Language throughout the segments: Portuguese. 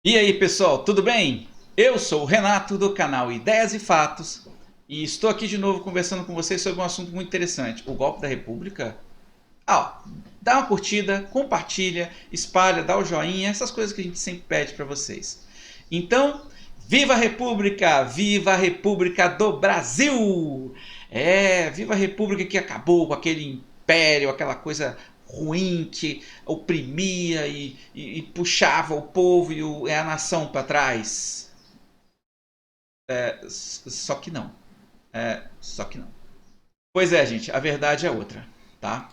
E aí pessoal, tudo bem? Eu sou o Renato do canal Ideias e Fatos e estou aqui de novo conversando com vocês sobre um assunto muito interessante, o golpe da República. Dá uma curtida, compartilha, espalha, dá o joinha, essas coisas que a gente sempre pede para vocês. Então, viva a República do Brasil! Viva a República que acabou com aquele império, aquela coisa ruim que oprimia e puxava o povo e a nação para trás. Só que não. Só que não. Pois é, gente, a verdade é outra, tá?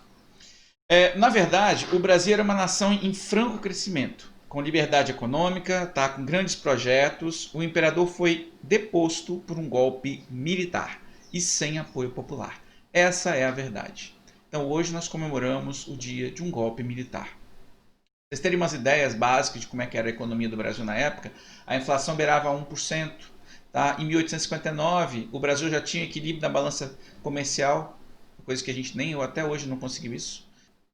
Na verdade, o Brasil era uma nação em franco crescimento, com liberdade econômica, tá, com grandes projetos. O imperador foi deposto por um golpe militar e sem apoio popular. Essa é a verdade. Então hoje nós comemoramos o dia de um golpe militar. Vocês terem umas ideias básicas de como é que era a economia do Brasil na época, a inflação beirava 1%. Tá? Em 1859, o Brasil já tinha equilíbrio na balança comercial, coisa que a gente nem eu até hoje não conseguiu isso.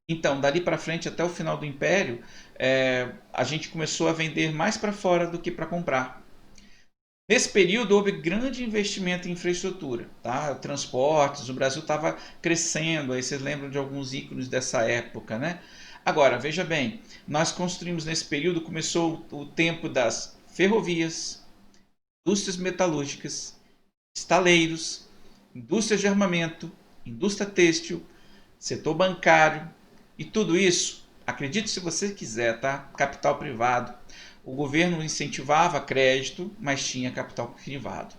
Então, dali para frente, até o final do Império, a gente começou a vender mais para fora do que para comprar. Nesse período, houve grande investimento em infraestrutura, tá? Transportes, o Brasil estava crescendo, aí vocês lembram de alguns ícones dessa época, né? Agora, veja bem, nós construímos nesse período, começou o tempo das ferrovias, indústrias metalúrgicas, estaleiros, indústrias de armamento, indústria têxtil, setor bancário, e tudo isso, acredite se você quiser, tá? Capital privado. O governo incentivava crédito, mas tinha capital privado.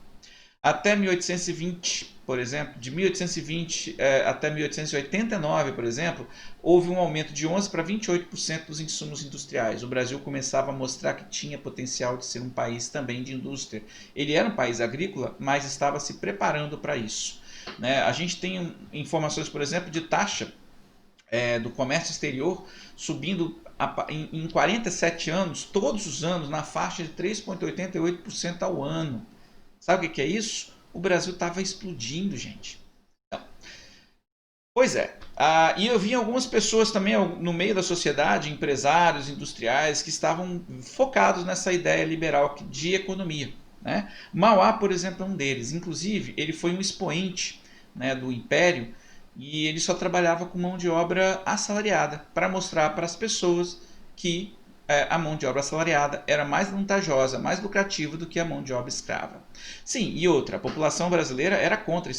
Até 1820, por exemplo, de 1820 até 1889, por exemplo, houve um aumento de 11 para 28% dos insumos industriais. O Brasil começava a mostrar que tinha potencial de ser um país também de indústria. Ele era um país agrícola, mas estava se preparando para isso. Né? A gente tem informações, por exemplo, de taxa do comércio exterior subindo em 47 anos, todos os anos, na faixa de 3,88% ao ano. Sabe o que é isso? O Brasil estava explodindo, gente. Então, pois é. E eu vi algumas pessoas também no meio da sociedade, empresários, industriais, que estavam focados nessa ideia liberal de economia. Né? Mauá, por exemplo, é um deles. Inclusive, ele foi um expoente, né, do Império, e ele só trabalhava com mão de obra assalariada, para mostrar para as pessoas que a mão de obra assalariada era mais vantajosa, mais lucrativa do que a mão de obra escrava. Sim, e outra, a população brasileira era contra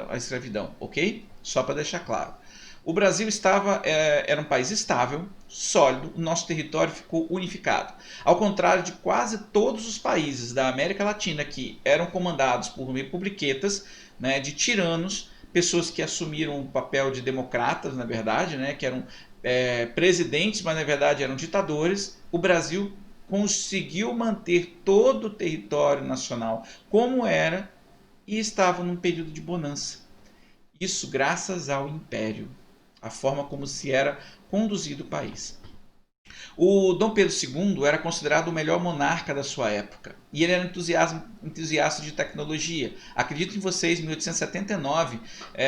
a escravidão, ok? Só para deixar claro. O Brasil era um país estável, sólido, o nosso território ficou unificado. Ao contrário de quase todos os países da América Latina que eram comandados por republiquetas, né, de tiranos, pessoas que assumiram o papel de democratas, na verdade, né, que eram presidentes, mas na verdade eram ditadores. O Brasil conseguiu manter todo o território nacional como era e estava num período de bonança. Isso graças ao Império, a forma como se era conduzido o país. O Dom Pedro II era considerado o melhor monarca da sua época e ele era entusiasta de tecnologia. Acredito em vocês, em 1879,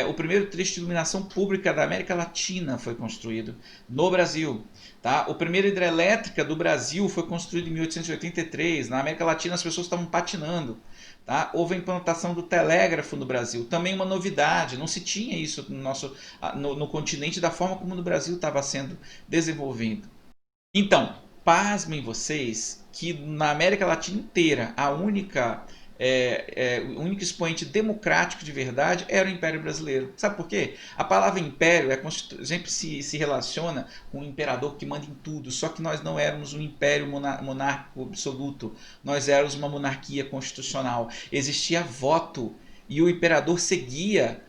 o primeiro trecho de iluminação pública da América Latina foi construído no Brasil. Tá? O primeiro hidrelétrica do Brasil foi construído em 1883. Na América Latina as pessoas estavam patinando. Tá? Houve a implantação do telégrafo no Brasil, também uma novidade, não se tinha isso no continente da forma como no Brasil estava sendo desenvolvido. Então, pasmem vocês que na América Latina inteira o único expoente democrático de verdade era o Império Brasileiro. Sabe por quê? A palavra império sempre se relaciona com um imperador que manda em tudo, só que nós não éramos um império monárquico absoluto, nós éramos uma monarquia constitucional. Existia voto e o imperador seguia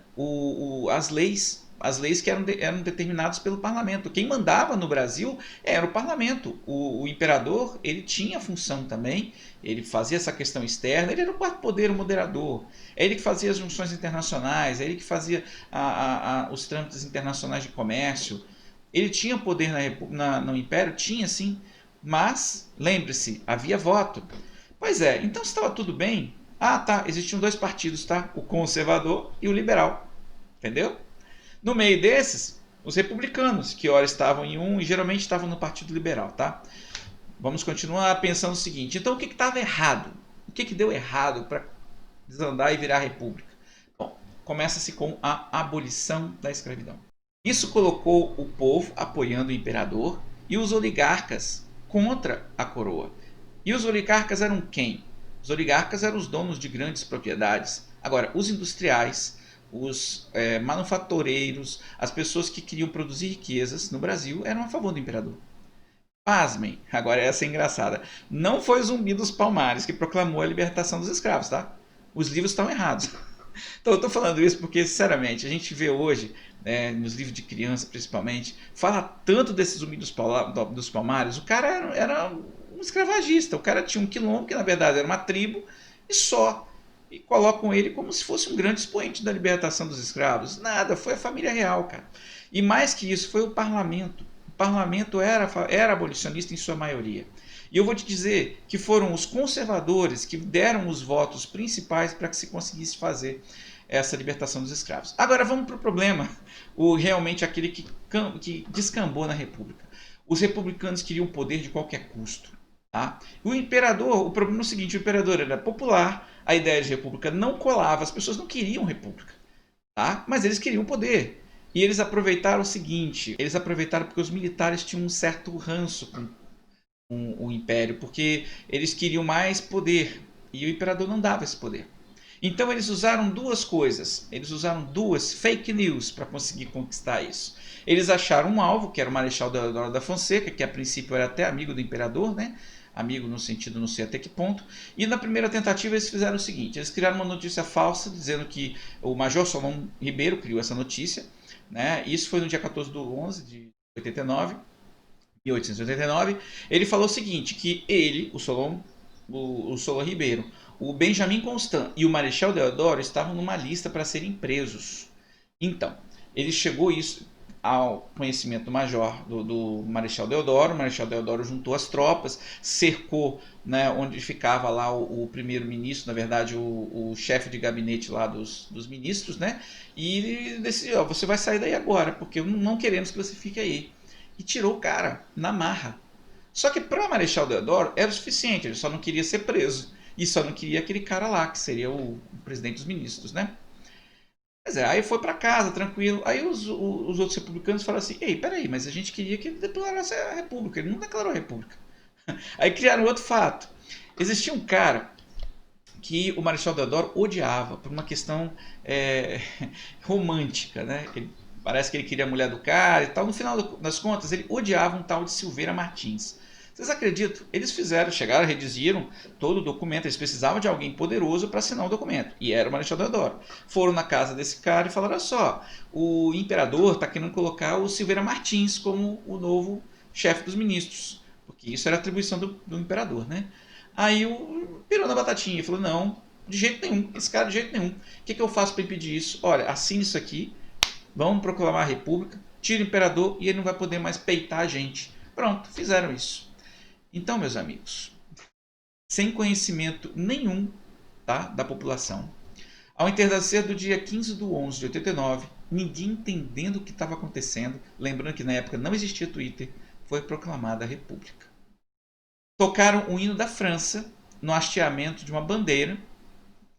as leis que eram determinadas pelo parlamento. Quem mandava no Brasil era o parlamento. O imperador, ele tinha função também, ele fazia essa questão externa, ele era o quarto poder, o moderador. É ele que fazia as junções internacionais, é ele que fazia os trâmites internacionais de comércio. Ele tinha poder no Império? Tinha sim, mas, lembre-se, havia voto. Pois é, então estava tudo bem. Tá, existiam dois partidos, tá? O conservador e o liberal. Entendeu? No meio desses, os republicanos, que ora estavam em um e geralmente estavam no Partido Liberal, tá? vamos continuar pensando o seguinte. Então, o que estava errado? O que deu errado para desandar e virar república? Bom, começa-se com a abolição da escravidão. Isso colocou o povo apoiando o imperador e os oligarcas contra a coroa. E os oligarcas eram quem? Os oligarcas eram os donos de grandes propriedades. Agora, os industriais, os manufatureiros, as pessoas que queriam produzir riquezas no Brasil eram a favor do imperador. Pasmem, agora essa é engraçada. Não foi Zumbi dos Palmares que proclamou a libertação dos escravos, tá? Os livros estão errados. Então eu estou falando isso porque, sinceramente, a gente vê hoje, nos livros de criança principalmente, fala tanto desse Zumbi dos Palmares. O cara era um escravagista, o cara tinha um quilombo, que na verdade era uma tribo, e só. E colocam ele como se fosse um grande expoente da libertação dos escravos. Nada, foi a família real, cara. E mais que isso, foi o parlamento. O parlamento era abolicionista em sua maioria. E eu vou te dizer que foram os conservadores que deram os votos principais para que se conseguisse fazer essa libertação dos escravos. Agora vamos para o problema, realmente aquele que descambou na República. Os republicanos queriam poder de qualquer custo. Tá? O imperador, o problema é o seguinte, o imperador era popular, a ideia de república não colava, as pessoas não queriam república, tá? Mas eles queriam poder. E eles aproveitaram o seguinte, eles aproveitaram porque os militares tinham um certo ranço com o império, porque eles queriam mais poder e o imperador não dava esse poder. Então eles usaram duas coisas, eles usaram duas fake news para conseguir conquistar isso. Eles acharam um alvo, que era o Marechal Deodoro da Fonseca, que a princípio era até amigo do imperador, né? Amigo no sentido não sei até que ponto, e na primeira tentativa eles fizeram o seguinte, eles criaram uma notícia falsa, dizendo que o Major Solon Ribeiro criou essa notícia, né? Isso foi no dia 14 de 11 de 89, 1889, ele falou o seguinte, que ele, o Solon Ribeiro, o Benjamin Constant e o Marechal Deodoro estavam numa lista para serem presos. Então, ele chegou isso ao conhecimento do major, do Marechal Deodoro. O Marechal Deodoro juntou as tropas, cercou, né, onde ficava lá o primeiro-ministro, na verdade o chefe de gabinete lá dos ministros, né, e ele decidiu, ó, você vai sair daí agora, porque não queremos que você fique aí. E tirou o cara na marra. Só que para Marechal Deodoro era o suficiente, ele só não queria ser preso. E só não queria aquele cara lá, que seria o presidente dos ministros, né? Mas aí foi para casa, tranquilo. Aí os outros republicanos falaram assim, ei, peraí, mas a gente queria que ele declarasse a república. Ele não declarou a república. Aí criaram outro fato. Existia um cara que o Marechal Deodoro odiava por uma questão romântica, né? Parece que ele queria a mulher do cara e tal. No final das contas, ele odiava um tal de Silveira Martins. Vocês acreditam? Eles chegaram, redigiram todo o documento. Eles precisavam de alguém poderoso para assinar o documento. E era o Marechal Deodoro. Foram na casa desse cara e falaram, olha só, o imperador está querendo colocar o Silveira Martins como o novo chefe dos ministros. Porque isso era atribuição do imperador, né? Aí pirou na batatinha e falou, não, de jeito nenhum, esse cara de jeito nenhum. O que eu faço para impedir isso? Olha, assine isso aqui, vamos proclamar a república, tira o imperador e ele não vai poder mais peitar a gente. Pronto, fizeram isso. Então, meus amigos, sem conhecimento nenhum, tá, da população, ao entardecer do dia 15 de 11 de 89, ninguém entendendo o que estava acontecendo, lembrando que na época não existia Twitter, foi proclamada a república. Tocaram o hino da França no hasteamento de uma bandeira,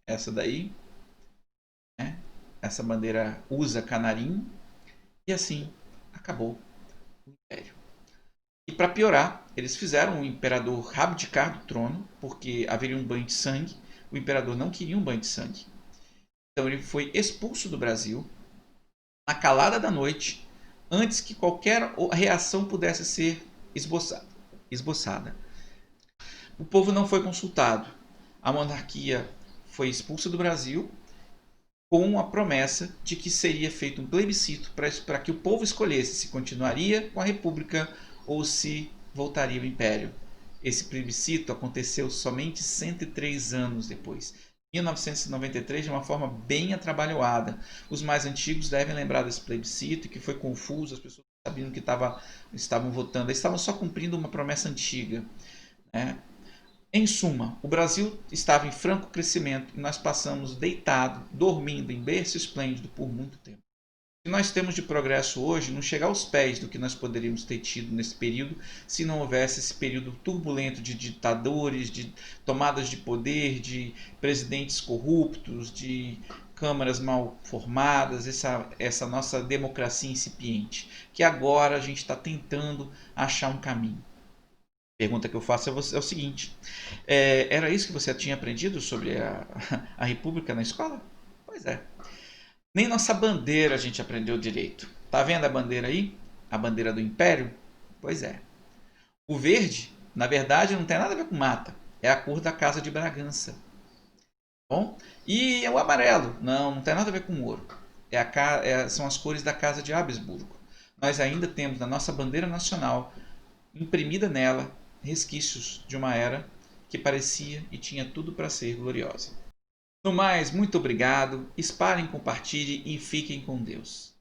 essa daí, né? Essa bandeira usa canarinho, e assim acabou o império. E para piorar, eles fizeram o imperador abdicar do trono, porque haveria um banho de sangue. O imperador não queria um banho de sangue. Então ele foi expulso do Brasil na calada da noite, antes que qualquer reação pudesse ser esboçada. O povo não foi consultado. A monarquia foi expulsa do Brasil com a promessa de que seria feito um plebiscito para que o povo escolhesse se continuaria com a república ou se voltaria ao império. Esse plebiscito aconteceu somente 103 anos depois, em 1993, de uma forma bem atrabalhoada. Os mais antigos devem lembrar desse plebiscito, que foi confuso, as pessoas não sabiam que estavam votando, eles estavam só cumprindo uma promessa antiga, né? Em suma, o Brasil estava em franco crescimento e nós passamos deitado, dormindo em berço esplêndido por muito tempo. que nós temos de progresso hoje não chega aos pés do que nós poderíamos ter tido nesse período se não houvesse esse período turbulento de ditadores, de tomadas de poder, de presidentes corruptos, de câmaras mal formadas, essa nossa democracia incipiente, que agora a gente está tentando achar um caminho. A pergunta que eu faço é o seguinte: era isso que você tinha aprendido sobre a República na escola? Pois é. Nem nossa bandeira a gente aprendeu direito. Tá vendo a bandeira aí? A bandeira do Império? Pois é. O verde, na verdade, não tem nada a ver com mata. É a cor da Casa de Bragança. Bom? E o amarelo? Não tem nada a ver com ouro. São as cores da Casa de Habsburgo. Nós ainda temos na nossa bandeira nacional, imprimida nela, resquícios de uma era que parecia e tinha tudo para ser gloriosa. No mais, muito obrigado, espalhem, compartilhem e fiquem com Deus.